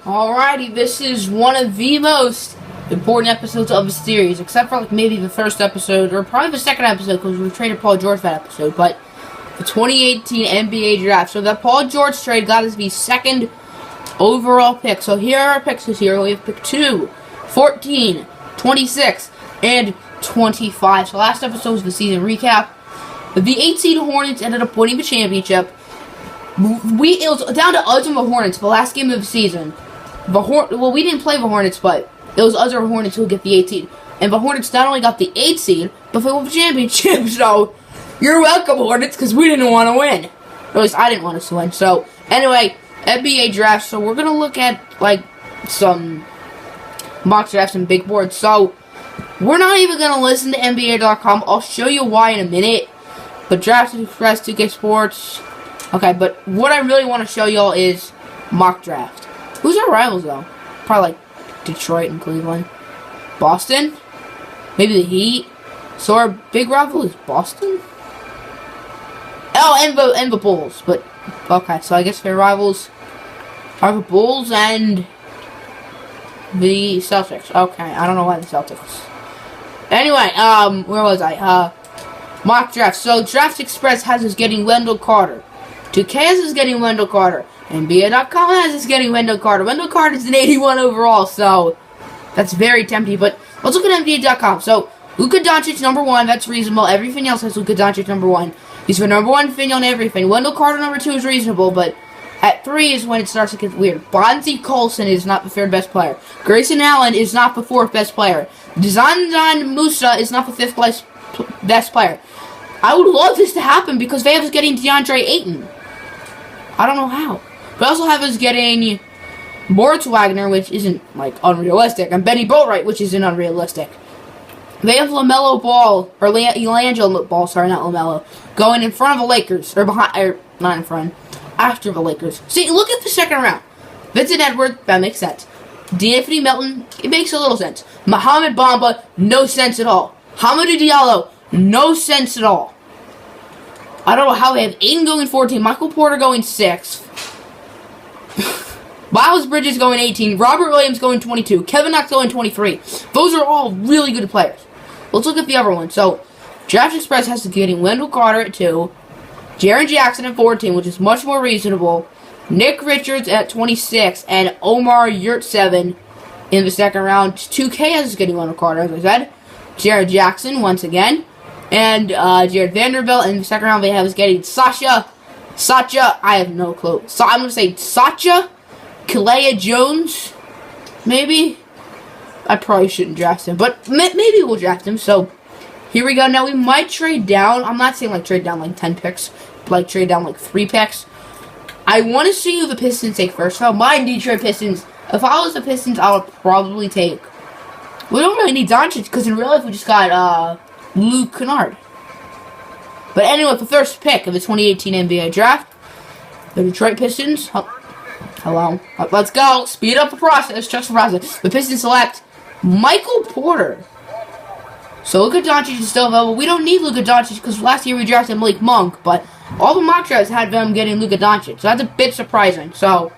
Alrighty, this is one of the most important episodes of the series, except for like maybe the first episode, or probably the second episode, because we traded Paul George that episode, but the 2018 NBA Draft. So that Paul George trade got us the second overall pick. So here are our picks this year. We have pick 2, 14, 26, and 25. So last episode was the season recap. The 8-seed Hornets ended up winning the championship. It was down to us and the Hornets, the last game of the season. We didn't play the Hornets, but it was us or Hornets who would get the 8 seed. And the Hornets not only got the 8 seed, but they won the championship. So, you're welcome, Hornets, because we didn't want to win. Or at least I didn't want us to win. So, anyway, NBA draft. So, we're going to look at, like, some mock drafts and big boards. So, we're not even going to listen to NBA.com. I'll show you why in a minute. But Draft Express, 2K Sports. Okay, but what I really want to show y'all is mock draft. Who's our rivals, though? Probably, like, Detroit and Cleveland. Boston? Maybe the Heat? So our big rival is Boston? Oh, and the Bulls. But, okay, so I guess their rivals are the Bulls and the Celtics. Okay, I don't know why the Celtics. Anyway, where was I? Mock draft. So, Draft Express has us getting Wendell Carter. 2K has us getting Wendell Carter. NBA.com has us getting Wendell Carter. Wendell Carter is an 81 overall, so that's very tempting. But let's look at NBA.com. So, Luka Doncic, number 1. That's reasonable. Everything else has Luka Doncic, number 1. He's the number 1 thing on everything. Wendell Carter, number 2, is reasonable, but at 3 is when it starts to get weird. Bonzi Colson is not the 3rd best player. Grayson Allen is not the 4th best player. Zanzan Musa is not the 5th best player. I would love this to happen because they have us getting DeAndre Ayton. I don't know how. But also have us getting Moritz Wagner, which isn't, like, unrealistic, and Benny Boatwright, which isn't unrealistic. They have LaMelo Ball, or LiAngelo Ball, sorry, not LaMelo, going in front of the Lakers, or behind, or not in front, after the Lakers. See, look at the second round. Vincent Edwards, that makes sense. D'Anthony Melton, it makes a little sense. Mohamed Bamba, no sense at all. Hamidou Diallo, no sense at all. I don't know how they have Aiden going 14, Michael Porter going 6, Miles Bridges going 18, Robert Williams going 22, Kevin Knox going 23. Those are all really good players. Let's look at the other one. So, Draft Express has to be getting Wendell Carter at 2, Jaren Jackson at 14, which is much more reasonable, Nick Richards at 26, and Omar Yurtseven in the second round. 2K has us getting Wendell Carter, as I said. Jaren Jackson, once again. And Jared Vanderbilt in the second round. They have us getting Sacha, I have no clue. So I'm going to say Sacha Kalea Jones, maybe? I probably shouldn't draft him, but maybe we'll draft him. So here we go. Now we might trade down. I'm not saying like trade down like 10 picks, but like trade down like 3 picks. I want to see who the Pistons take first. So my Detroit Pistons. If I was the Pistons, I would probably take. We don't really need Doncic because in real life we just got Luke Kennard. But anyway, the first pick of the 2018 NBA Draft, the Detroit Pistons. Hello. Let's go. Speed up the process. Trust the process. The Pistons select Michael Porter. So Luka Doncic is still available. We don't need Luka Doncic because last year we drafted Malik Monk, but all the mock drafts had them getting Luka Doncic. So that's a bit surprising. So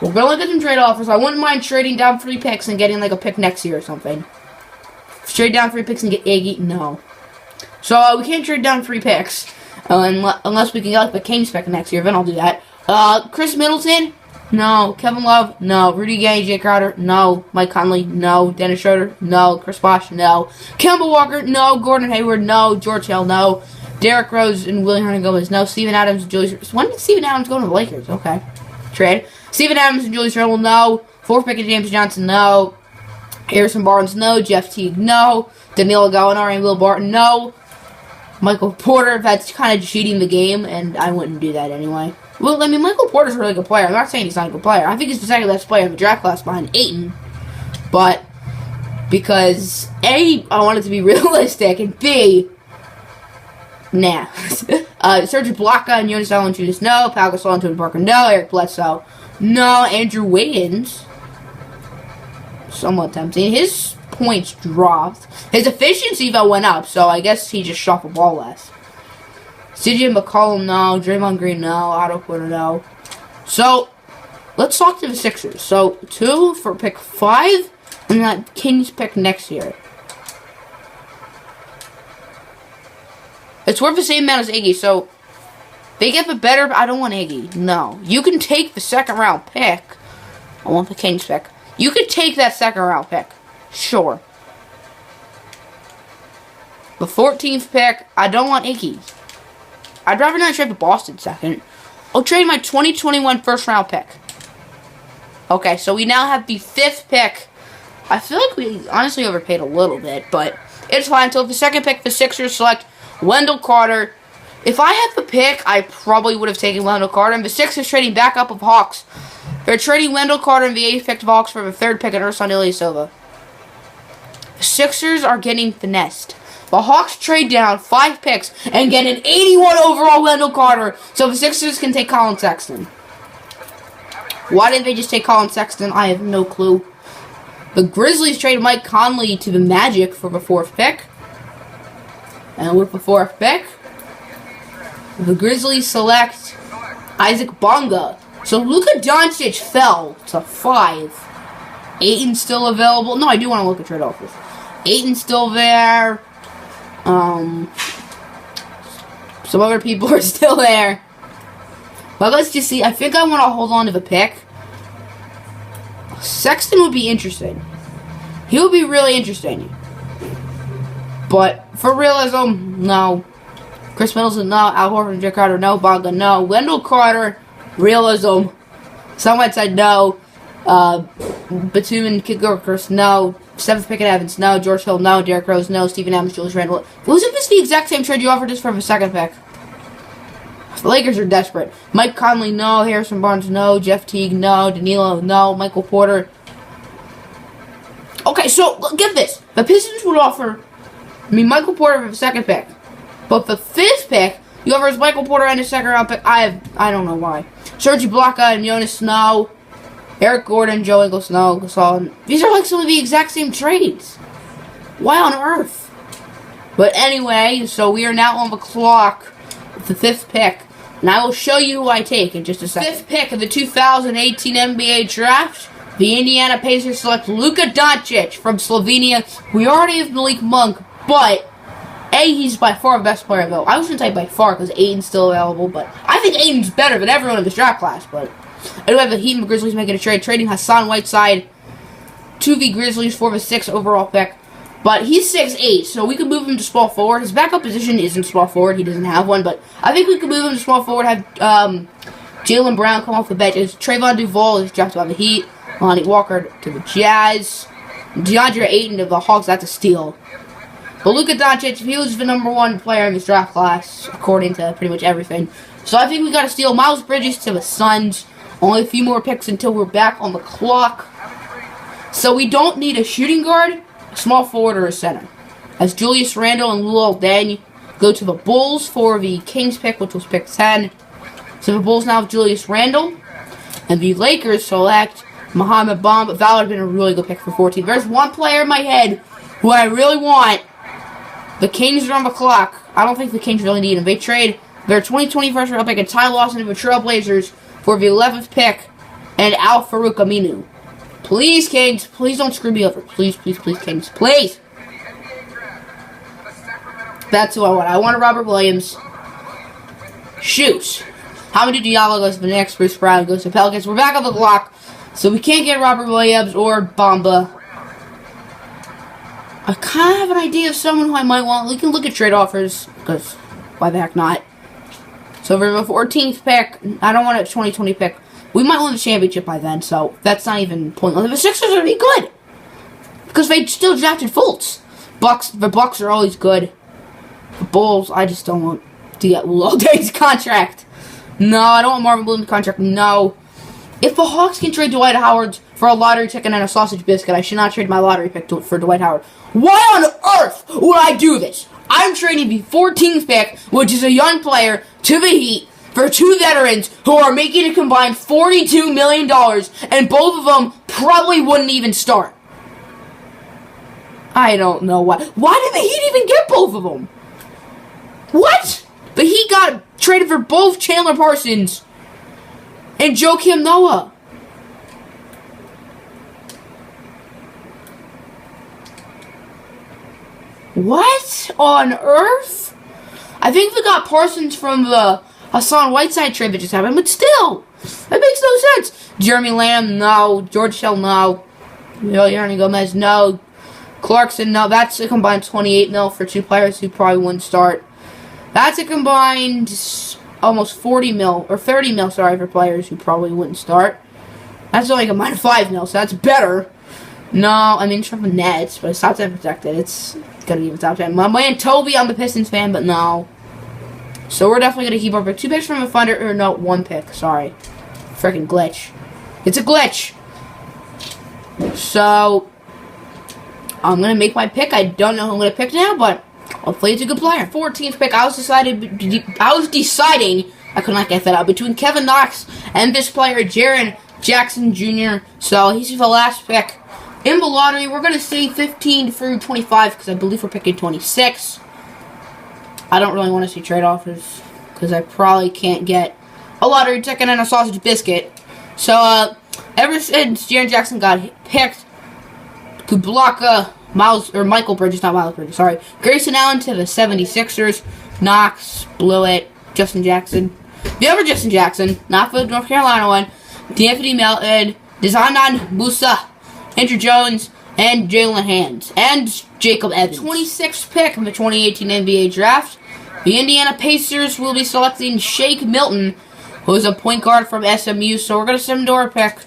we're going to look at some trade offers. I wouldn't mind trading down 3 picks and getting like a pick next year or something. Trade down 3 picks and get Iggy? No. So we can't trade down 3 picks unless we can get like the Kings pick next year. Then I'll do that. Chris Middleton? No. Kevin Love? No. Rudy Gay, Jay Crowder? No. Mike Conley? No. Dennis Schroeder? No. Chris Bosh? No. Kemba Walker? No. Gordon Hayward? No. George Hill? No. Derrick Rose and Willie Hernangomez? No. Steven Adams and Julius... When did Steven Adams go to the Lakers? Okay. Trade. Steven Adams and Julius Randle? No. 4th pick of James Johnson? No. Harrison Barnes? No. Jeff Teague? No. Danilo Gallinari and Will Barton? No. Michael Porter? That's kind of cheating the game, and I wouldn't do that anyway. Well, I mean, Michael Porter's a really good player. I'm not saying he's not a good player. I think he's the second best player in the draft class behind Ayton. But, because, A, I want it to be realistic, and B, nah. Serge Ibaka and Jonas Valanciunas, no. Pau Gasol and Tony Parker, no. Eric Bledsoe, no. Andrew Wiggins, somewhat tempting. His points dropped. His efficiency, though, went up, so I guess he just shot the ball less. CJ McCollum, no. Draymond Green, no. Otto Porter, no. So, let's talk to the Sixers. So, 2 for pick 5, and that Kings pick next year. It's worth the same amount as Iggy, so they get the better, but I don't want Iggy. No. You can take the second round pick. I want the Kings pick. You could take that second round pick. Sure. The 14th pick, I don't want Iggy. I'd rather not trade the Boston second. I'll trade my 2021 first round pick. Okay, so we now have the 5th pick. I feel like we honestly overpaid a little bit, but it's fine. Until the second pick, the Sixers select Wendell Carter. If I had the pick, I probably would have taken Wendell Carter. And the Sixers trading back up of Hawks. They're trading Wendell Carter and the 8th pick of Hawks for the 3rd pick at Ersan Ilyasova. The Sixers are getting finessed. The Hawks trade down 5 picks and get an 81 overall Wendell Carter so the Sixers can take Colin Sexton. Why didn't they just take Colin Sexton? I have no clue. The Grizzlies trade Mike Conley to the Magic for the 4th pick. And with the 4th pick, the Grizzlies select Isaac Bonga. So Luka Doncic fell to 5. Ayton's still available. No, I do want to look at trade offers. Ayton's still there. Some other people are still there. But let's just see. I think I want to hold on to the pick. Sexton would be interesting. He would be really interesting. But for realism, no. Chris Middleton, no. Al Horford and Jay Crowder, no. Bonga, no. Wendell Carter, realism. Someone said no. Batum and Kid Gilchrist, no. 7th pick at Evans, no. George Hill, no. Derrick Rose, no. Steven Adams, Julius Randle. Wasn't this the exact same trade you offered us for the 2nd pick? The Lakers are desperate. Mike Conley, no. Harrison Barnes, no. Jeff Teague, no. Danilo, no. Michael Porter. Okay, so get this. The Pistons would offer Michael Porter for the 2nd pick. But the 5th pick, you offer us Michael Porter and a 2nd round pick. I don't know why. Serge Ibaka and Jonas Snow. Eric Gordon, Joe Ingles, no. Gasol. These are like some of the exact same trades. Why on earth? But anyway, so we are now on the clock with the 5th pick. And I will show you who I take in just a second. 5th pick of the 2018 NBA Draft. The Indiana Pacers select Luka Doncic from Slovenia. We already have Malik Monk, but he's by far the best player available. I was going to say by far because Ayton's still available, but I think Ayton's better than everyone in this draft class. But anyway, the Heat and the Grizzlies making a trade, trading Hassan Whiteside to the Grizzlies for the 6th overall pick. But he's 6'8", so we could move him to small forward. His backup position isn't small forward. He doesn't have one, but I think we could move him to small forward, have Jaylen Brown come off the bench. Trayvon Duval is drafted by the Heat. Lonnie Walker to the Jazz. DeAndre Ayton to the Hawks. That's a steal. But Luka Doncic, he was the number 1 player in this draft class, according to pretty much everything. So I think we got to steal Miles Bridges to the Suns. Only a few more picks until we're back on the clock. So we don't need a shooting guard, a small forward, or a center. As Julius Randle and Luol Deng go to the Bulls for the Kings pick, which was pick 10. So the Bulls now have Julius Randle. And the Lakers select Mohamed Bamba. That would have been a really good pick for 14. There's one player in my head who I really want. The Kings are on the clock. I don't think the Kings really need him. They trade their 2020 first round pick and Ty Lawson to the Trailblazers for the 11th pick and Al Farouk Aminu. Please, Kings. Please don't screw me over. Please, please, please, Kings. Please. That's who I want. I want a Robert Williams. Shoot. Hamidou Diallo goes to the Knicks. Bruce Brown goes to Pelicans. We're back on the clock. So we can't get Robert Williams or Bamba. I kind of have an idea of someone who I might want. We can look at trade offers, because why the heck not? So for the 14th pick, I don't want a 2020 pick. We might win the championship by then, so that's not even pointless. The Sixers are going to be good, because they still drafted Fultz. The Bucks are always good. The Bulls, I just don't want to get Luol Deng's contract. No, I don't want Marvin Williams' contract. No. If the Hawks can trade Dwight Howard for a lottery ticket and a sausage biscuit, I should not trade my lottery pick for Dwight Howard. Why on earth would I do this? I'm trading the 14th pick, which is a young player, to the Heat for 2 veterans who are making a combined $42 million, and both of them probably wouldn't even start. I don't know why. Why did the Heat even get both of them? What? The Heat got traded for both Chandler Parsons and Joakim Noah. What on earth? I think we got Parsons from the Hassan Whiteside trade that just happened, but still, that makes no sense. Jeremy Lamb, no. George Hill, no. Yanni Gomez, no. Clarkson, no. That's a combined 28 mil for two players who probably wouldn't start. That's a combined almost 40 mil, or 30 mil, sorry, for players who probably wouldn't start. That's only a combined 5 mil, so that's better. No, I mean, it's from the Nets, but it's top 10 protected. It's gonna be the top 10. My man Toby, I'm a Pistons fan, but no. So we're definitely gonna keep our pick. 2 picks from a Thunder, or no, 1 pick, sorry. Freaking glitch. It's a glitch! So, I'm gonna make my pick. I don't know who I'm gonna pick now, but hopefully it's a good player. 14th pick, I was deciding, I could not get that out, between Kevin Knox and this player, Jaren Jackson Jr. So, he's the last pick. In the lottery, we're going to say 15 through 25, because I believe we're picking 26. I don't really want to see trade offers, because I probably can't get a lottery ticket and a sausage biscuit. So, ever since Jaren Jackson got picked, Kublaka, Michael Bridges, not Miles Bridges, sorry. Grayson Allen to the 76ers. Knox blew it. Justin Jackson. The other Justin Jackson, not the North Carolina one. D'Anthony Melton, Dezanan Musa, Andrew Jones, and Jalen Hands, and Jacob Evans. 26th pick in the 2018 NBA Draft. The Indiana Pacers will be selecting Shake Milton, who is a point guard from SMU. So we're going to send him to our pick.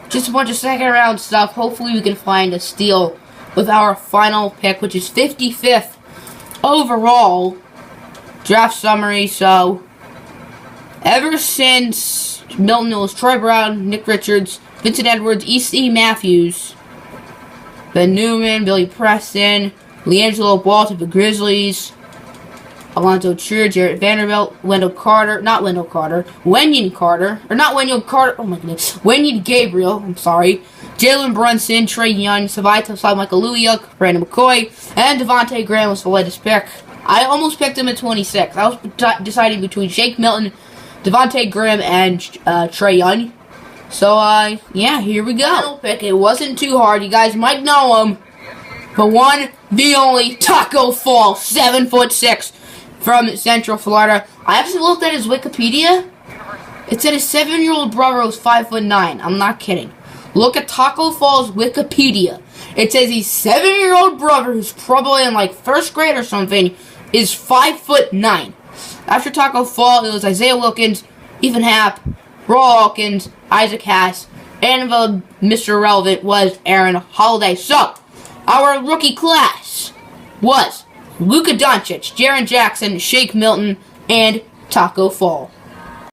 Just a bunch of second round stuff. Hopefully we can find a steal with our final pick, which is 55th overall. Draft summary. So, ever since Milton, it was Troy Brown, Nick Richards, Vincent Edwards, E.C. Matthews, Ben Newman, Billy Preston, LiAngelo Ball to the Grizzlies, Alonzo Trier, Jarrett Vanderbilt, Wenyon Carter, oh my goodness, Wenyon Gabriel, I'm sorry, Jalen Brunson, Trae Young, Savai Michael Luyuk, Brandon McCoy, and Devontae Graham was the latest pick. I almost picked him at 26. I was deciding between Shake Milton, Devontae Graham, and Trae Young. So, yeah, here we go. Final pick. It wasn't too hard. You guys might know him. The one, the only, Taco Fall, 7'6", from Central Florida. I actually looked at his Wikipedia. It said his 7-year-old brother was 5'9". I'm not kidding. Look at Taco Fall's Wikipedia. It says his 7-year-old brother, who's probably in like 1st grade or something, is 5'9". After Taco Fall, it was Isaiah Wilkins, Ethan Happ, Roy Hawkins, Isaac Hass, and the Mr. Relevant was Aaron Holiday. So, our rookie class was Luka Doncic, Jaren Jackson, Shake Milton, and Taco Fall.